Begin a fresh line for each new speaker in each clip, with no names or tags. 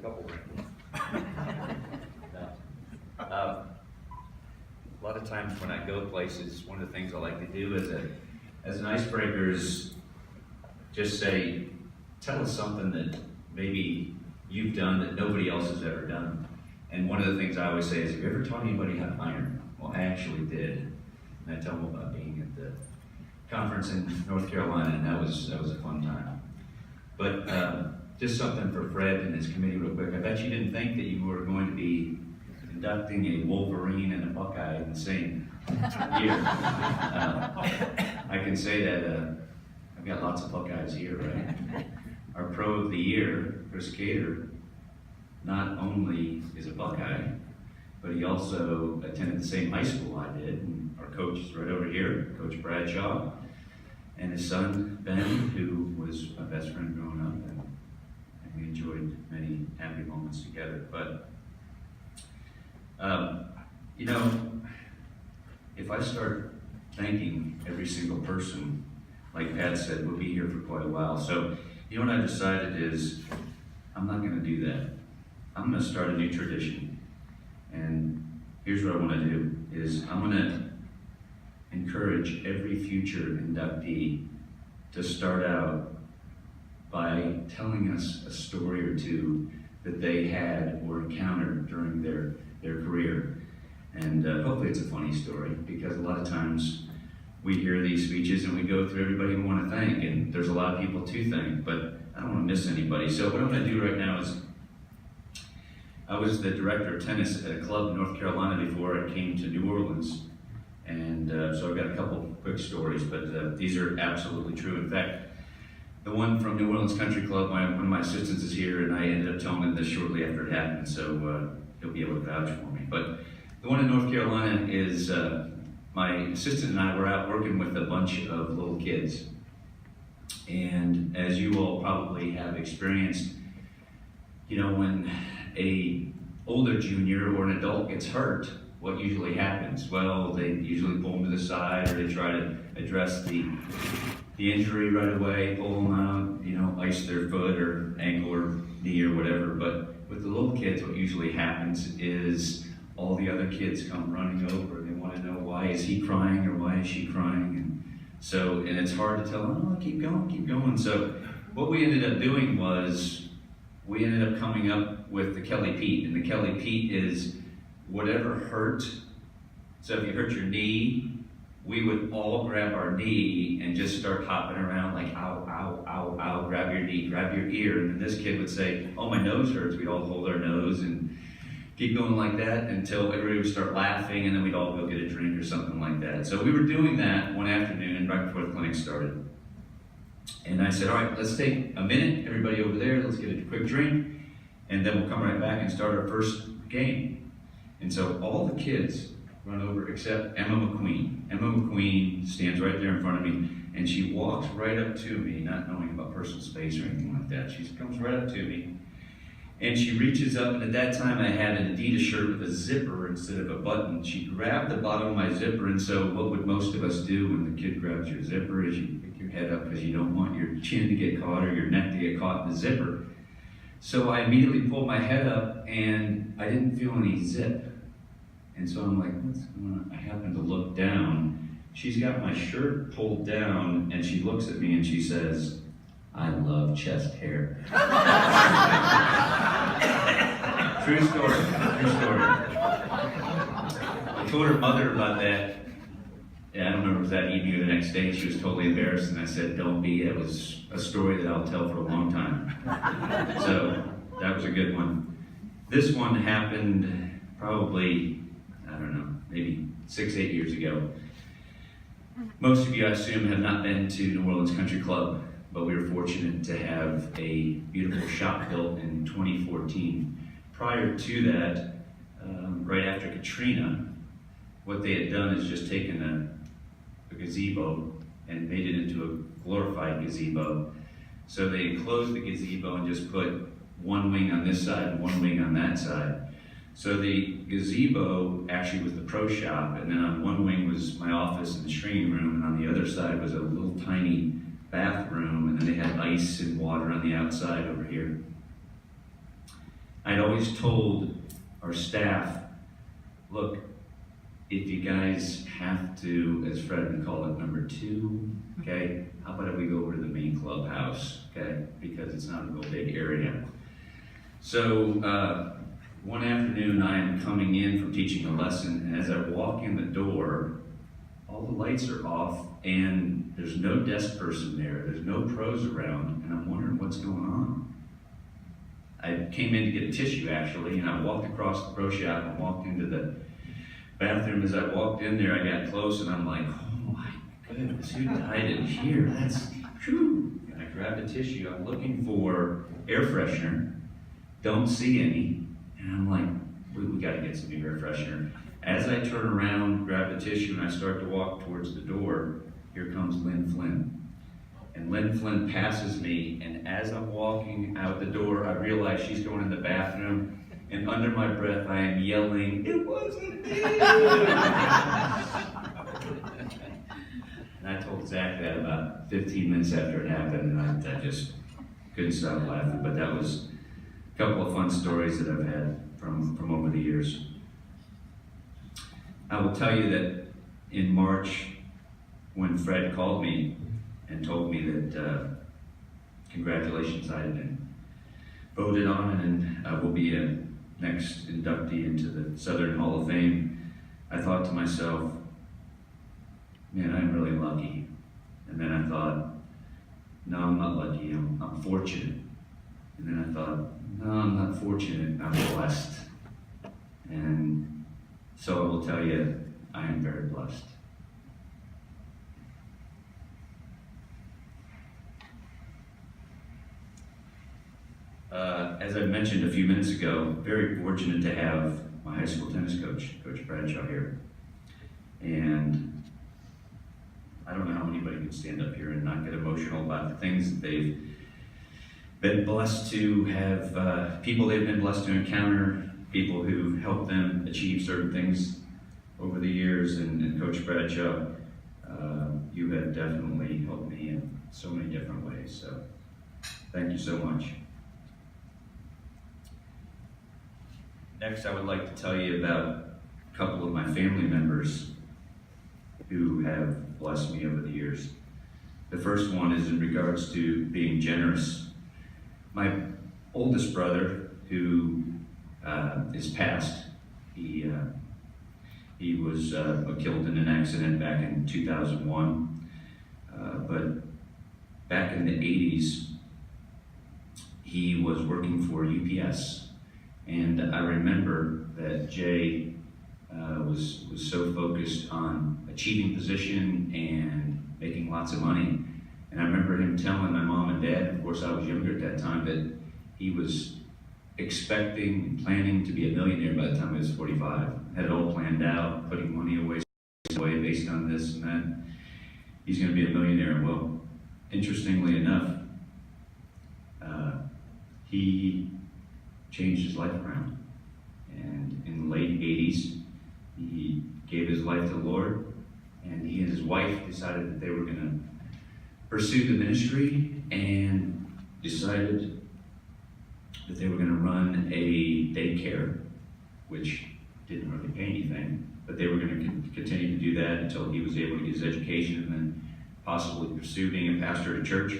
couple rings. A lot of times when I go places, one of the things I like to do as an icebreaker is just say, tell us something that maybe you've done that nobody else has ever done. And one of the things I always say is, have you ever taught anybody how to iron? Well, I actually did. And I tell them about being at the conference in North Carolina, and that was a fun time. But just something for Fred and his committee real quick. I bet you didn't think that you were going to be inducting a Wolverine and a Buckeye in the same year. I can say that I've got lots of Buckeyes here, right? Our Pro of the Year, Chris Cater, not only is a Buckeye, but he also attended the same high school I did. And our coach is right over here, Coach Bradshaw, and his son, Ben, who was my best friend growing up, and we enjoyed many happy moments together. But, you know, if I start thanking every single person, like Pat said, we'll be here for quite a while. So, you know what I decided is, I'm not gonna do that. I'm gonna start a new tradition. And here's what I wanna do, is I'm gonna encourage every future inductee to start out by telling us a story or two that they had or encountered during their career. And hopefully it's a funny story, because a lot of times we hear these speeches and we go through everybody we want to thank, and there's a lot of people to thank, but I don't want to miss anybody. So what I'm going to do right now is, I was the director of tennis at a club in North Carolina before I came to New Orleans. And so I've got a couple quick stories, but these are absolutely true. In fact, the one from New Orleans Country Club, one of my assistants is here, and I ended up telling him this shortly after it happened, so he'll be able to vouch for me. But the one in North Carolina is, my assistant and I were out working with a bunch of little kids. And as you all probably have experienced, you know, when a older junior or an adult gets hurt, what usually happens? Well, they usually pull them to the side, or they try to address the injury right away, pull them out, you know, ice their foot or ankle or knee or whatever. But with the little kids, what usually happens is all the other kids come running over. They want to know, why is he crying or why is she crying? And it's hard to tell them, oh, keep going, keep going. So what we ended up doing was, we ended up coming up with the Kelly Pete. And the Kelly Pete is whatever hurt. So if you hurt your knee, we would all grab our knee and just start hopping around like, ow, ow, ow, ow, grab your knee, grab your ear. And then this kid would say, oh, my nose hurts. We'd all hold our nose and keep going like that until everybody would start laughing, and then we'd all go get a drink or something like that. So we were doing that one afternoon right before the clinic started. And I said, all right, let's take a minute, everybody over there, let's get a quick drink, and then we'll come right back and start our first game. And so all the kids run over except Emma McQueen. Emma McQueen stands right there in front of me, and she walks right up to me, not knowing about personal space or anything like that. She comes right up to me, and she reaches up, and at that time I had an Adidas shirt with a zipper instead of a button. She grabbed the bottom of my zipper, and so what would most of us do when the kid grabs your zipper is you pick your head up because you don't want your chin to get caught or your neck to get caught in the zipper. So I immediately pulled my head up, and I didn't feel any zip. And so I'm like, what's going on? I happen to look down. She's got my shirt pulled down, and she looks at me and she says, I love chest hair. True story, true story. I told her mother about that. Yeah, I don't remember if it was that evening or the next day. She was totally embarrassed, and I said, don't be. It was a story that I'll tell for a long time. So that was a good one. This one happened probably, I don't know, maybe 6, 8 years ago. Most of you, I assume, have not been to New Orleans Country Club, but we were fortunate to have a beautiful shop built in 2014. Prior to that, right after Katrina, what they had done is just taken a gazebo and made it into a glorified gazebo. So they enclosed the gazebo and just put one wing on this side and one wing on that side. So the gazebo actually was the pro shop, and then on one wing was my office and the training room, and on the other side was a little tiny bathroom, and then they had ice and water on the outside over here. I'd always told our staff, look, if you guys have to, as Fred would call it, number two, okay, how about if we go over to the main clubhouse, okay, because it's not a real big area. So one afternoon I am coming in from teaching a lesson, and as I walk in the door, all the lights are off and there's no desk person there, there's no pros around, and I'm wondering what's going on. I came in to get a tissue actually, and I walked across the pro shop and walked into the bathroom. As I walked in there, I got close and I'm like, oh my goodness, who died in here? That's true. And I grabbed a tissue. I'm looking for air freshener. Don't see any. And I'm like, we got to get some new air freshener. As I turn around, grab the tissue, and I start to walk towards the door, here comes Lynn Flynn. And Lynn Flynn passes me, and as I'm walking out the door, I realize she's going in the bathroom, and under my breath, I am yelling, "It wasn't me!" And I told Zach that about 15 minutes after it happened, and I just couldn't stop laughing. But that was a couple of fun stories that I've had from over the years. I will tell you that in March, when Fred called me and told me that congratulations, I had been voted on and I will be a next inductee into the Southern Hall of Fame, I thought to myself, man, I'm really lucky. And then I thought, no, I'm not lucky, I'm fortunate. And then I thought, no, I'm not fortunate, I'm blessed. And so I will tell you, I am very blessed. As I mentioned a few minutes ago, very fortunate to have my high school tennis coach, Coach Bradshaw, here. And I don't know how anybody can stand up here and not get emotional about the things that they've been blessed to have, people they've been blessed to encounter, people who've helped them achieve certain things over the years. And Coach Bradshaw, you have definitely helped me in so many different ways. So thank you so much. Next, I would like to tell you about a couple of my family members who have blessed me over the years. The first one is in regards to being generous. My oldest brother, who is passed, he was killed in an accident back in 2001. But back in the 80s, he was working for UPS. And I remember that Jay was so focused on achieving position and making lots of money. And I remember him telling my mom and dad, of course I was younger at that time, that he was expecting and planning to be a millionaire by the time he was 45. Had it all planned out, putting money away based on this and that. He's going to be a millionaire. Well, interestingly enough, he changed his life around. And in the late 80s, he gave his life to the Lord, and he and his wife decided that they were going to pursue the ministry and decided that they were going to run a daycare, which didn't really pay anything, but they were going to continue to do that until he was able to get his education and then possibly pursue being a pastor at a church.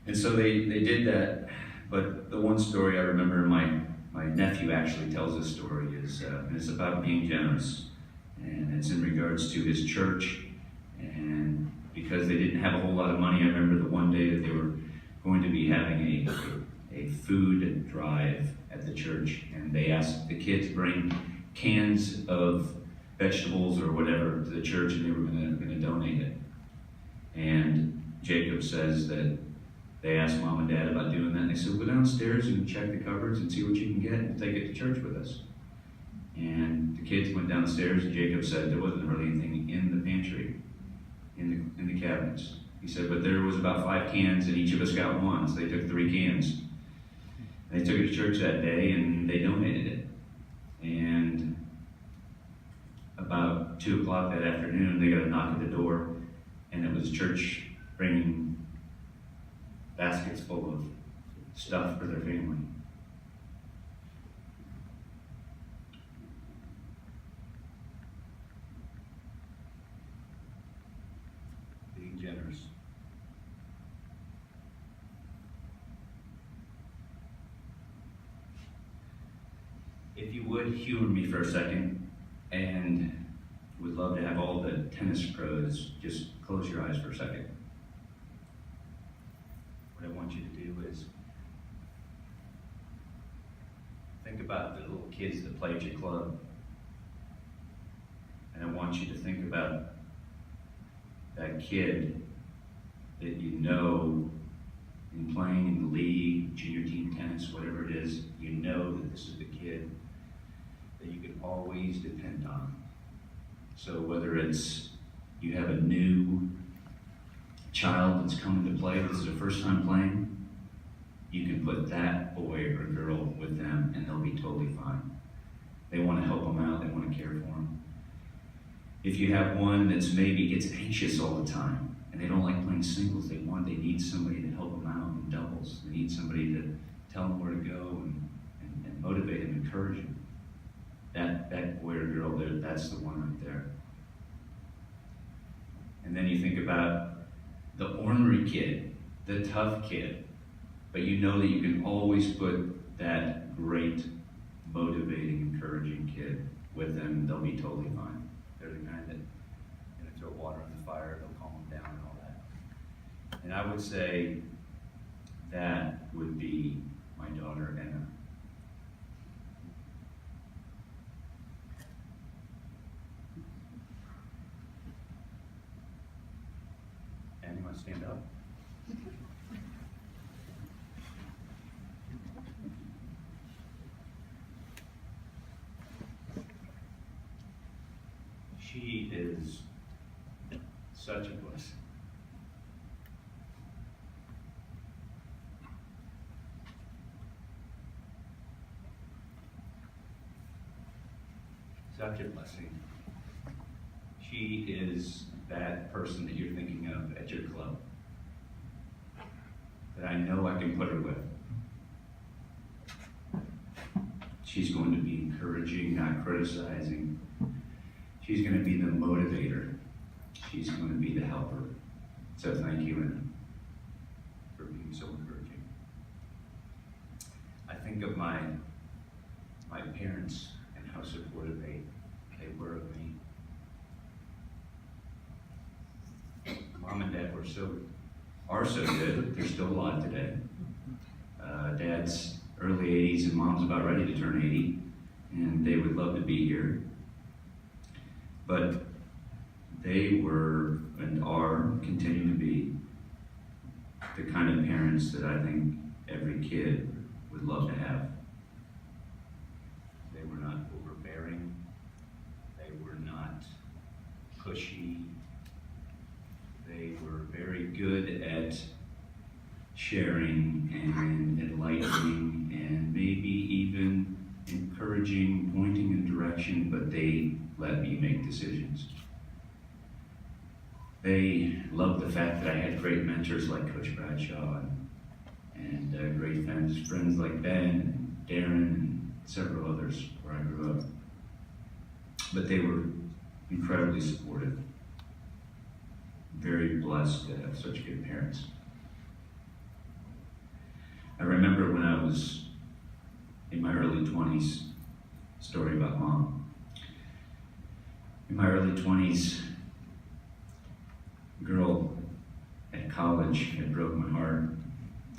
And so they did that. But the one story I remember, my nephew actually tells this story, is and it's about being generous. And it's in regards to his church. And because they didn't have a whole lot of money, I remember the one day that they were going to be having a food drive at the church. And they asked the kids to bring cans of vegetables or whatever to the church, and they were going to donate it. And Jacob says that they asked mom and dad about doing that, and they said, go downstairs and check the cupboards and see what you can get and take it to church with us. And the kids went downstairs, and Jacob said there wasn't really anything in the pantry, in the cabinets. He said, but there was about 5 cans, and each of us got one, so they took 3 cans. And they took it to church that day, and they donated it. And about 2 o'clock that afternoon, they got a knock at the door, and it was church bringing baskets full of stuff for their family. if you would humor me for a second, and would love to have all the tennis pros just close your eyes for a second. What I want you to do is think about the little kids that play at your club. And I want you to think about that kid that you know in playing in the league, junior team tennis, whatever it is, you know that this is the kid that you can always depend on. So whether it's you have a new child that's coming to play, this is their first time playing, you can put that boy or girl with them and they'll be totally fine. They want to help them out, they want to care for them. If you have one that's maybe gets anxious all the time and they don't like playing singles, they need somebody to help them out in doubles. They need somebody to tell them where to go and motivate them, encourage them. That boy or girl there, that's the one right there. And then you think about the ornery kid, the tough kid, but you know that you can always put that great, motivating, encouraging kid with them, and they'll be totally fine. They're the kind that throw water on the fire, they'll calm them down and all that. And I would say that would be my daughter, Anna. Anna, you want to stand up? She is such a blessing. Such a blessing. She is that person that you're thinking of at your club, that I know I can put her with. She's going to be encouraging, not criticizing. She's going to be the motivator. She's going to be the helper. So thank you, Anna, for being so encouraging. I think of my parents and how supportive they were of me. Mom and Dad are so good. They're still alive today. Dad's early 80s and Mom's about ready to turn 80, and they would love to be here. But they were and are, continue to be, the kind of parents that I think every kid would love to have. They were not overbearing. They were not pushy. They were very good at sharing and enlightening and maybe even encouraging, pointing in direction, but they let me make decisions. They loved the fact that I had great mentors like Coach Bradshaw and great friends like Ben and Darren and several others where I grew up. But they were incredibly supportive. Very blessed to have such good parents. I remember when I was in my early 20s, story about Mom. In my early 20s, a girl at college had broke my heart.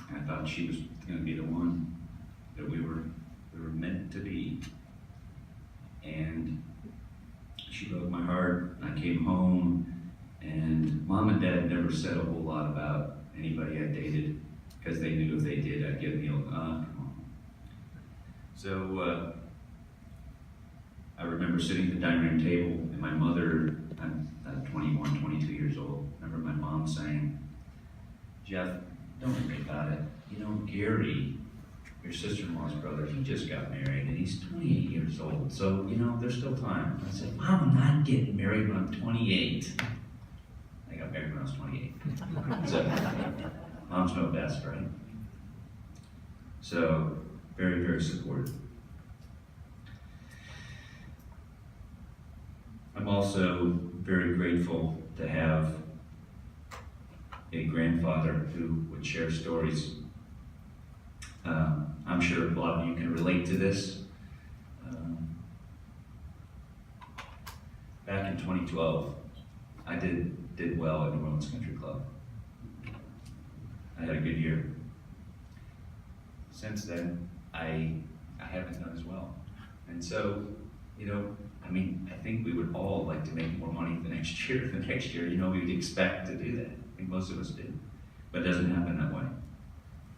And I thought she was going to be the one that we were meant to be. And she broke my heart. I came home, and Mom and Dad never said a whole lot about anybody I dated, because they knew if they did, I'd get the old, come on. So I remember sitting at the dining room table, and my mother, I'm 21, 22 years old, I remember my mom saying, Jeff, don't think about it. You know, Gary, your sister-in-law's brother, he just got married, and he's 28 years old, so, you know, there's still time. I said, I'm not getting married when I'm 28. I got married when I was 28. So, moms know best, right? So, very, very supportive. I'm also very grateful to have a grandfather who would share stories. I'm sure a lot of you can relate to this. back in 2012, I did well at New Orleans Country Club. I had a good year. Since then, I haven't done as well. And so, I think we would all like to make more money the next year. The next year, we would expect to do that. I think most of us do. But it doesn't happen that way.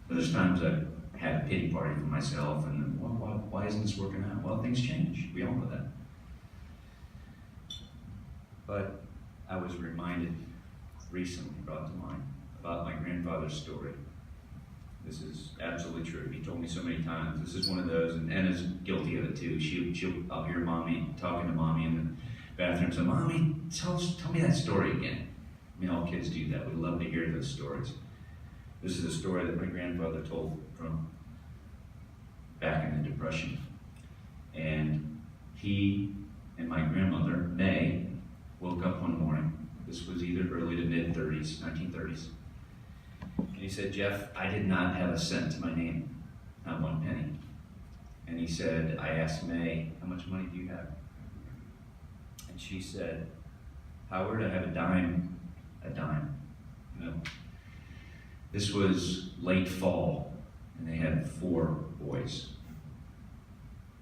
But there's times I've had a pity party for myself and, well, why isn't this working out? Well, things change. We all know that. But I was reminded recently, brought to mind, about my grandfather's story. This is absolutely true. He told me so many times. This is one of those, and Anna's guilty of it too. I'll hear mommy talking to mommy in the bathroom. So, mommy, tell me that story again. I mean, all kids do that. We love to hear those stories. This is a story that my grandfather told from back in the Depression. And he and my grandmother, May, woke up one morning. This was either early to mid-30s, 1930s. And he said, Jeff, I did not have a cent to my name, not one penny. And he said, I asked May, how much money do you have? And she said, Howard, I have a dime. A dime. This was late fall, and they had 4 boys.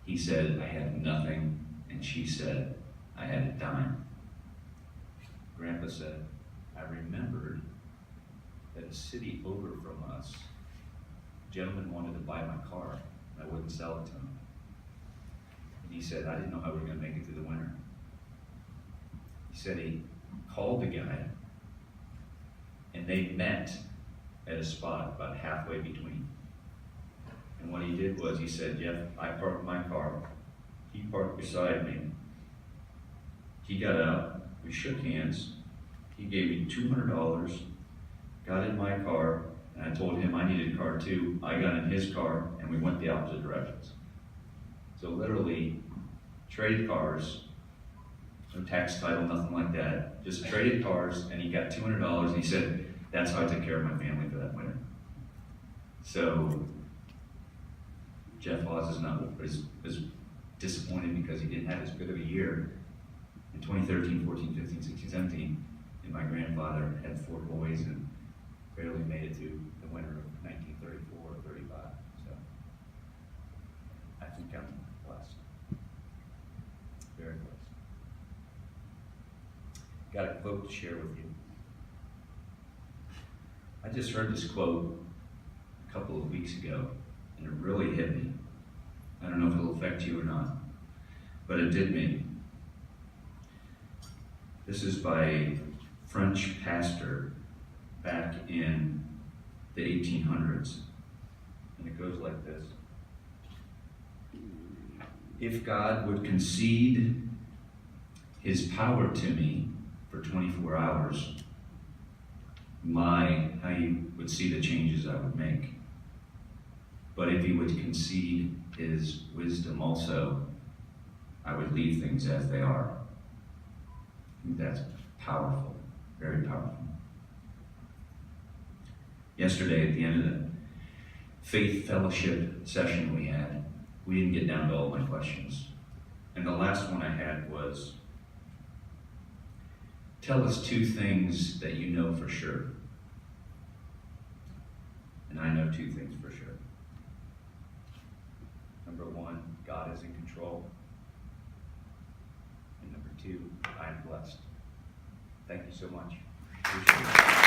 He said, I had nothing, and she said, I had a dime. Grandpa said, I remembered that a city over from us, a gentleman wanted to buy my car, and I wouldn't sell it to him. And he said, I didn't know how we were going to make it through the winter. He said he called the guy, and they met at a spot about halfway between. And what he did was he said, Jeff, I parked my car. He parked beside me. He got out. We shook hands. He gave me $200, got in my car, and I told him I needed a car too. I got in his car, and we went the opposite directions. So literally, traded cars, no tax title, nothing like that. Just traded cars, and he got $200, and he said, that's how I took care of my family for that winter. So Jeff Hawes is disappointed because he didn't have as good of a year in 2013, 14, 15, 16, 17. And my grandfather had 4 boys and barely made it through the winter of 1934 or 35. So I think I'm blessed. Very blessed. Got a quote to share with you. I just heard this quote a couple of weeks ago, and it really hit me. I don't know if it'll affect you or not, but it did me. This is by a French pastor back in the 1800s, and it goes like this. If God would concede his power to me for 24 hours, how you would see the changes I would make. But if he would concede his wisdom also, I would leave things as they are. I think that's powerful, very powerful. Yesterday, at the end of the faith fellowship session we didn't get down to all my questions. And the last one I had was, tell us 2 things that you know for sure. And I know 2 things for sure. Number 1, God is in control. And number 2, I am blessed. Thank you so much. Appreciate it.